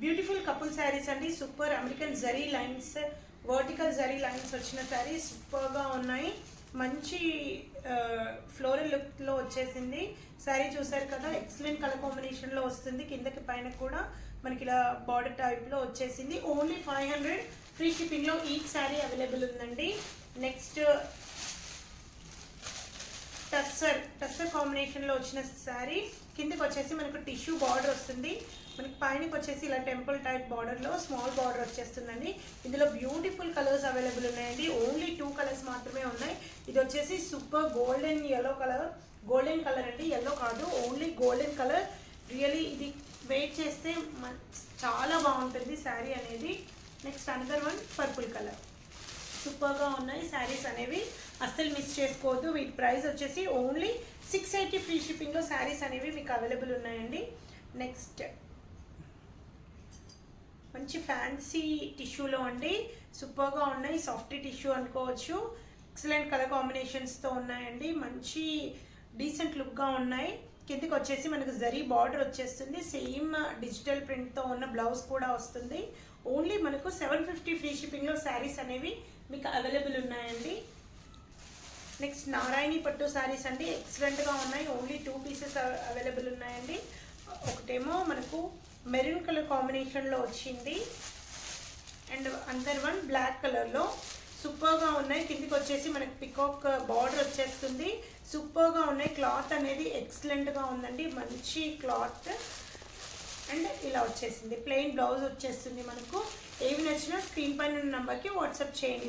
Beautiful couple saris అండి. Super American zari lines, vertical zari lines వచ్చిన శారీస్ సూపర్గా ఉన్నాయి. మంచి ఫ్లోరల్ లుక్లో వచ్చేసింది శారీ. చూసారు కదా, ఎక్సలెంట్ కలర్ కాంబినేషన్లో వస్తుంది. కిందకి పైన కూడా మనకి ఇలా బార్డర్ టైప్లో వచ్చేసింది. ఓన్లీ 500 ఫ్రీ షిప్పింగ్లో ఈచ్ శారీ అవైలబుల్ ఉందండి. నెక్స్ట్ టస్సర్ కాంబినేషన్లో వచ్చిన శారీ. కిందకి వచ్చేసి మనకు టిష్యూ బార్డర్ వస్తుంది. మనకి పైనకి వచ్చేసి ఇలా టెంపుల్ టైప్ బార్డర్లో స్మాల్ బార్డర్ వచ్చేస్తుందండి. ఇందులో బ్యూటిఫుల్ కలర్స్ అవైలబుల్ ఉన్నాయండి. ఓన్లీ 2 కలర్స్ మాత్రమే ఉన్నాయి. ఇది వచ్చేసి super golden yellow colour, golden colour అండి, ఎల్లో కాదు, ఓన్లీ గోల్డెన్ కలర్. రియలీ ఇది వెయిట్ చేస్తే చాలా బాగుంటుంది శారీ అనేది. Next another one purple colour. సూపర్గా ఉన్నాయి శారీస్ అనేవి, అస్సలు మిస్ చేసుకోవద్దు. వీటి ప్రైస్ వచ్చేసి ఓన్లీ 680 ఫ్రీ షిప్పింగ్లో శారీస్ అనేవి మీకు అవైలబుల్ ఉన్నాయండి. నెక్స్ట్ మంచి ఫ్యాన్సీ టిష్యూలో అండి, సూపర్గా ఉన్నాయి. సాఫ్ట్ టిష్యూ అనుకోవచ్చు. ఎక్సలెంట్ కలర్ కాంబినేషన్స్తో ఉన్నాయండి. మంచి డీసెంట్ లుక్గా ఉన్నాయి. కిందకి వచ్చేసి మనకు జరీ బార్డర్ వచ్చేస్తుంది. సేమ్ డిజిటల్ ప్రింట్తో ఉన్న బ్లౌజ్ కూడా వస్తుంది. ఓన్లీ మనకు 750 ఫ్రీ షిప్పింగ్లో శారీస్ అనేవి మీకు అవైలబుల్ ఉన్నాయండి. నెక్స్ట్ నారాయణి పట్టు శారీస్ అండి, ఎక్సలెంట్గా ఉన్నాయి. ఓన్లీ 2 పీసెస్ అవైలబుల్ ఉన్నాయండి. ఒకటేమో మనకు మెరూన్ కలర్ కాంబినేషన్లో వచ్చింది అండ్ అందర్ వన్ బ్లాక్ కలర్లో. సూపర్గా ఉన్నాయి. కిందికి వచ్చేసి మనకి పికాక్ బార్డర్ వచ్చేస్తుంది. సూపర్గా ఉన్నాయి. క్లాత్ అనేది ఎక్సలెంట్గా ఉందండి, మంచి క్లాత్. అండ్ ఇలా వచ్చేసింది ప్లెయిన్ బ్లౌజ్ వచ్చేస్తుంది మనకు. ఏవి నచ్చినా స్క్రీన్ పైన ఉన్న నెంబర్కి వాట్సాప్ చేయండి.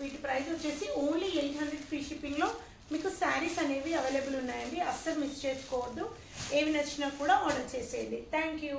వీటి ప్రైస్ వచ్చేసి ఓన్లీ 800 ఫ్రీ షిప్పింగ్లో మీకు శారీస్ అనేవి అవైలబుల్ ఉన్నాయండి. అస్సలు మిస్ చేసుకోవద్దు. ఏవి నచ్చినా కూడా ఆర్డర్ చేసేయండి. Thank you.